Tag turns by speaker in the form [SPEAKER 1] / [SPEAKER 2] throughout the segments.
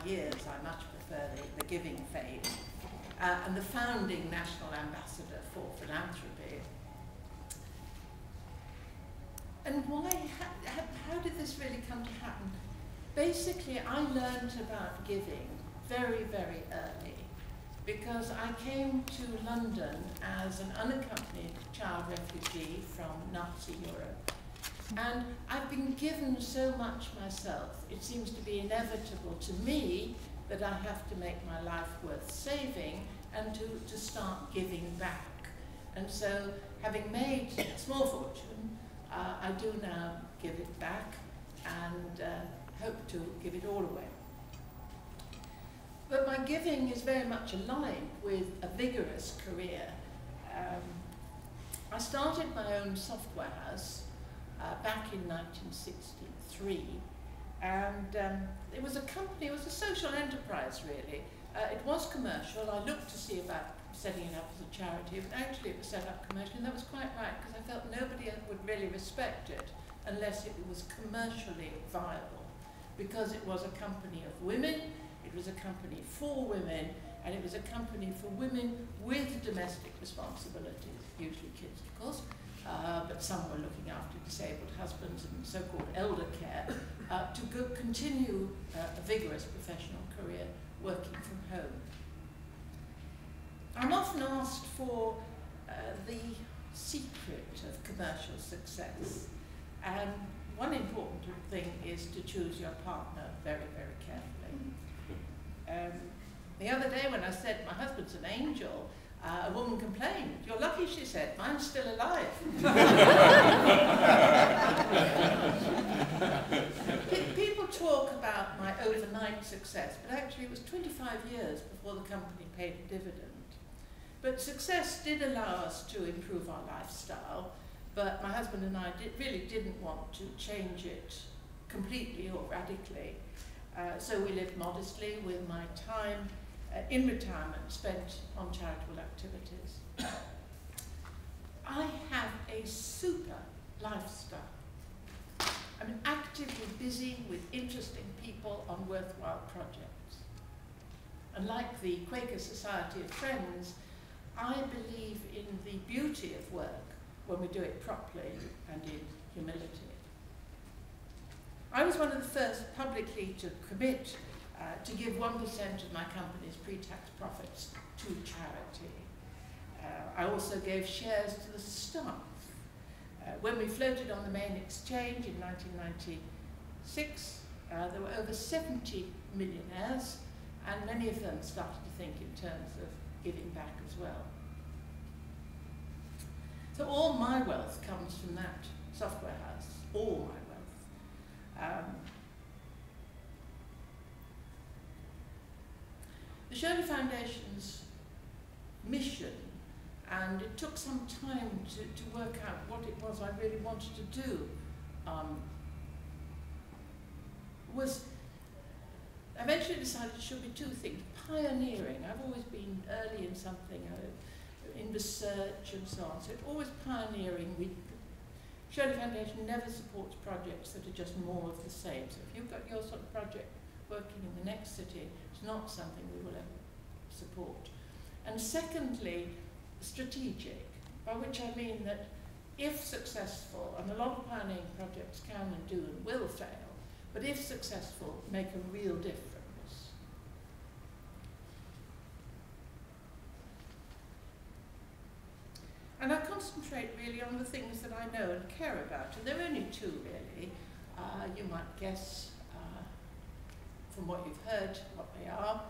[SPEAKER 1] years, I much prefer the giving phase, and the founding National Ambassador for Philanthropy. And why, how did this really come to happen? Basically, I learned about giving very, very early, because I came to London as an unaccompanied child refugee from Nazi Europe. And I've been given so much myself, it seems to be inevitable to me that I have to make my life worth saving and to start giving back. And so, having made a small fortune, I do now give it back and hope to give it all away. But my giving is very much aligned with a vigorous career. I started my own software house back in 1963, and it was a company, it was a social enterprise really. It was commercial. I looked to see about setting it up as a charity, but actually it was set up commercially, and that was quite right, because I felt nobody would really respect it unless it was commercially viable, because it was a company of women, it was a company for women, and it was a company for women with domestic responsibilities, usually kids of course, but some were looking after disabled husbands and so-called elder care, to continue a vigorous professional career working from home. I'm often asked for the secret of commercial success, and one important thing is to choose your partner very, very carefully. The other day when I said my husband's an angel, a woman complained. "You're lucky," she said, "mine's still alive." People talk about my overnight success, but actually it was 25 years before the company paid a dividend. But success did allow us to improve our lifestyle, but my husband and I really didn't want to change it completely or radically. So we lived modestly with my time in retirement spent on charitable activities. I have a super lifestyle. I'm actively busy with interesting people on worthwhile projects. And like the Quaker Society of Friends, I believe in the beauty of work when we do it properly and in humility. I was one of the first publicly to commit to give 1% of my company's pre-tax profits to charity. I also gave shares to the staff. When we floated on the main exchange in 1996, there were over 70 millionaires, and many of them started to think in terms of giving back as well. So all my wealth comes from that software house, all my wealth. The Shirley Foundation's mission, and it took some time to work out what it was I really wanted to do, was I eventually decided it should be two things. Pioneering. I've always been early in something, in research and so on, so it's always pioneering. Shirley Foundation never supports projects that are just more of the same. So if you've got your sort of project working in the next city, it's not something we will ever support. And secondly, strategic, by which I mean that if successful, and a lot of pioneering projects can and do and will fail, but if successful, make a real difference. And I concentrate really on the things that I know and care about, and there are only two really. You might guess from what you've heard what they are.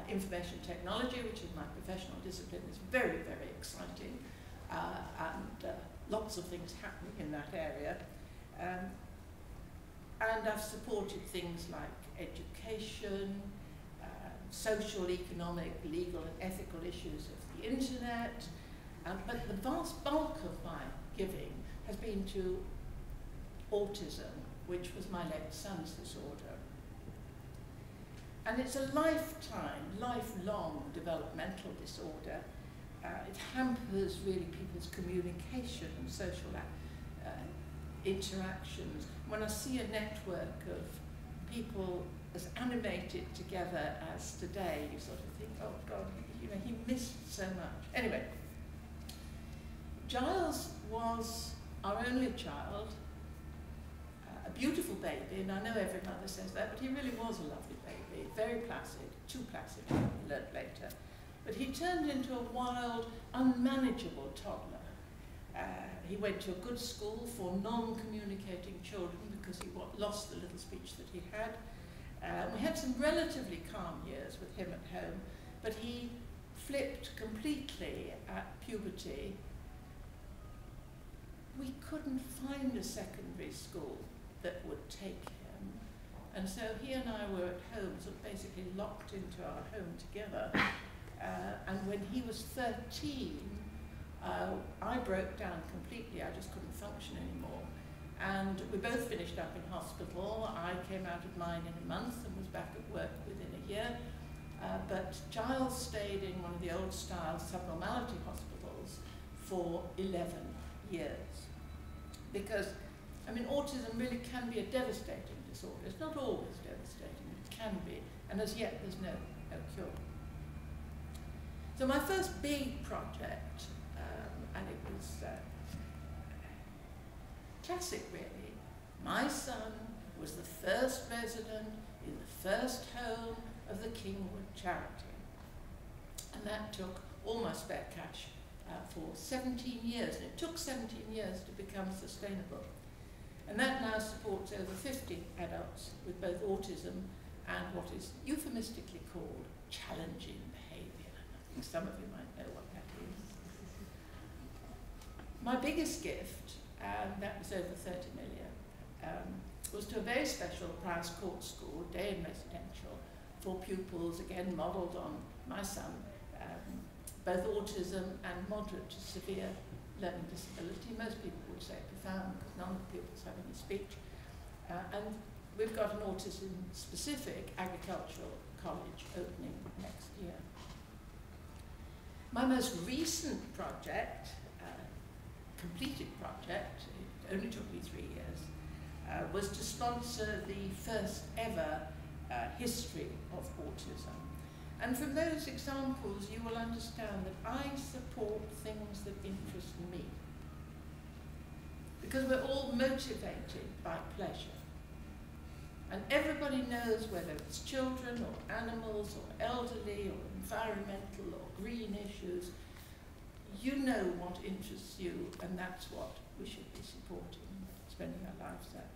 [SPEAKER 1] Information technology, which is my professional discipline, is very, very exciting, and lots of things happening in that area. And I've supported things like education, social, economic, legal and ethical issues of the internet, but the vast bulk of my giving has been to autism, which was my late son's disorder. And it's a lifelong developmental disorder. It hampers really people's communication and social interactions. When I see a network of people as animated together as today. You sort of think, oh God, you know, he missed so much. Anyway, Giles was our only child, a beautiful baby, and I know every mother says that, but he really was a lovely baby, very placid, too placid, I learned later. But he turned into a wild, unmanageable toddler. He went to a good school for non-communicating children because he lost the little speech that he had. We had some relatively calm years with him at home, but he flipped completely at puberty. We couldn't find a secondary school that would take him, and so he and I were at home, sort of basically locked into our home together. And when he was 13, I broke down completely. I just couldn't function anymore. And we both finished up in hospital. I came out of mine in a month and was back at work within a year. But Giles stayed in one of the old-style subnormality hospitals for 11 years. Because, I mean, autism really can be a devastating disorder. It's not always devastating, it can be. And as yet, there's no cure. So my first big project, and it was classic really, my son was the first resident in the first home of the Kingwood charity. And that took all my spare cash for 17 years, and it took 17 years to become sustainable. And that now supports over 50 adults with both autism and what is euphemistically called challenging behaviour. I think some of you might know what that is. My biggest gift, and that was over 30 million, was to a very special prize court school, day and residential, for pupils, again modelled on my son, both autism and moderate to severe learning disability. Most people would say profound, because none of the pupils have any speech. And we've got an autism-specific agricultural college opening next year. My most recent project, completed project, it only took me 3 years, was to sponsor the first ever history of autism. And from those examples, you will understand that I support things that interest me. Because we're all motivated by pleasure. And everybody knows whether it's children or animals or elderly or environmental or green issues, you know what interests you, and that's what we should be supporting, spending our lives at.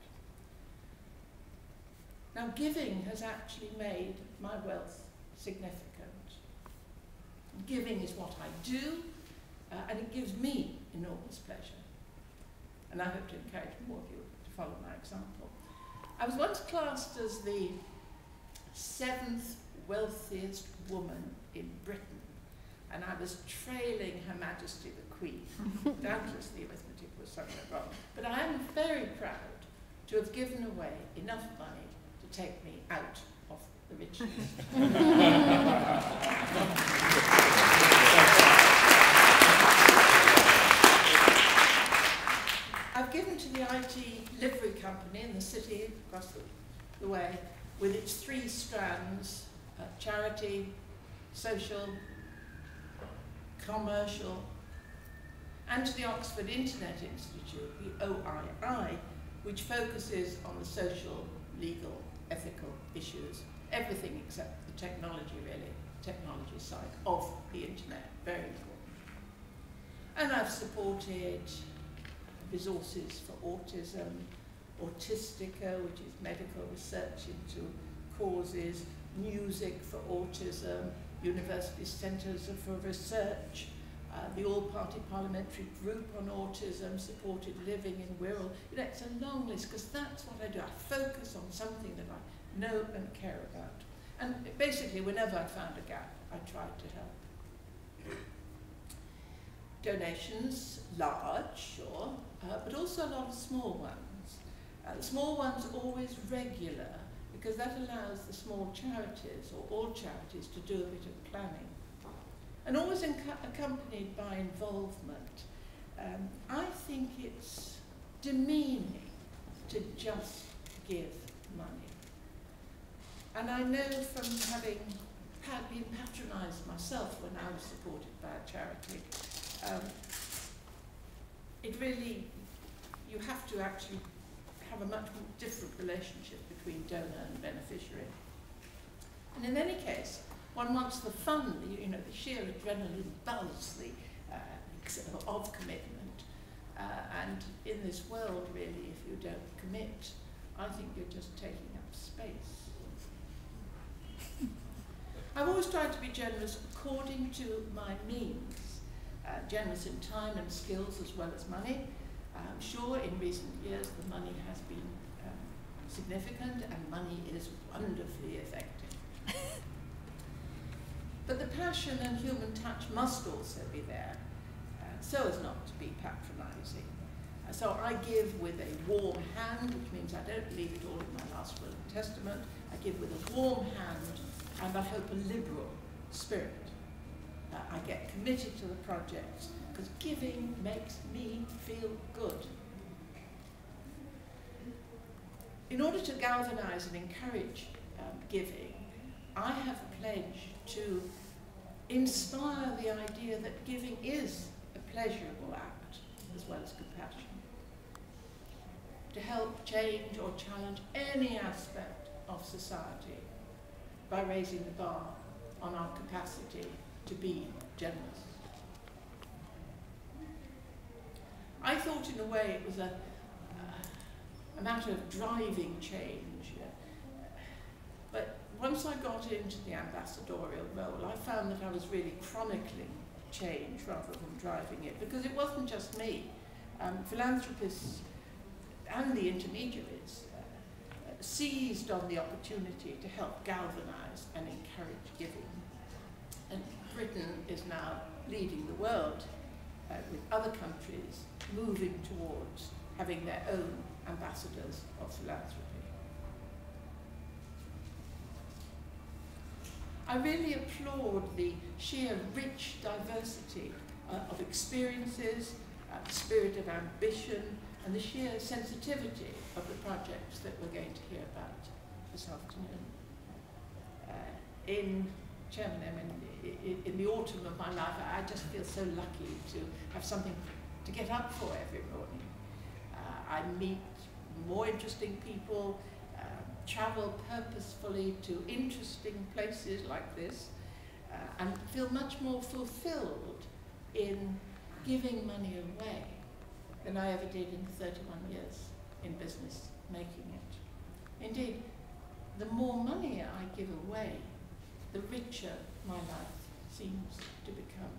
[SPEAKER 1] Now, giving has actually made my wealth significant. Giving is what I do, and it gives me enormous pleasure. And I hope to encourage more of you to follow my example. I was once classed as the 7th wealthiest woman in Britain, and I was trailing Her Majesty the Queen. Doubtless the arithmetic was somewhere wrong. But I am very proud to have given away enough money to take me out of the rich list. I've given to the IT livery company in the city across the way with its 3 strands, charity, social, commercial, and to the Oxford Internet Institute, the OII, which focuses on the social, legal, ethical issues, everything except the technology really, technology side of the internet, very important. And I've supported resources for autism, Autistica, which is medical research into causes, music for autism, university centres for research, the all-party parliamentary group on autism, supported living in Wirral. You know, it's a long list, because that's what I do. I focus on something that I know and care about. And basically, whenever I found a gap, I tried to help. Donations, large, sure, but also a lot of small ones. The small ones always regular, because that allows the small charities, or all charities, to do a bit of planning. And always accompanied by involvement. I think it's demeaning to just give money. And I know from having been patronised myself when I was supported by a charity, it really, you have to actually have a much more different relationship between donor and beneficiary. And in any case, one wants the fun, you know, the sheer adrenaline buzz of commitment. And in this world, really, if you don't commit, I think you're just taking up space. I've always tried to be generous according to my means, generous in time and skills as well as money. I'm sure in recent years the money has been significant and money is wonderfully effective. But the passion and human touch must also be there, so as not to be patronising. So I give with a warm hand, which means I don't leave it all in my last will and testament. I give with a warm hand and I hope a liberal spirit. I get committed to the projects because giving makes me feel good. In order to galvanise and encourage giving, I have pledged to inspire the idea that giving is a pleasurable act as well as compassion. To help change or challenge any aspect of society by raising the bar on our capacity to be generous. I thought in a way it was a matter of driving change. But once I got into the ambassadorial role, I found that I was really chronicling change rather than driving it, because it wasn't just me. Philanthropists and the intermediaries seized on the opportunity to help galvanise and encourage giving. And Britain is now leading the world with other countries moving towards having their own ambassadors of philanthropy. I really applaud the sheer rich diversity of experiences, the spirit of ambition, and the sheer sensitivity of the projects that we're going to hear about this afternoon. In the autumn of my life, I just feel so lucky to have something to get up for every morning. I meet more interesting people, travel purposefully to interesting places like this, and feel much more fulfilled in giving money away than I ever did in 31 years in business making it. Indeed, the more money I give away, the richer my life seems to become.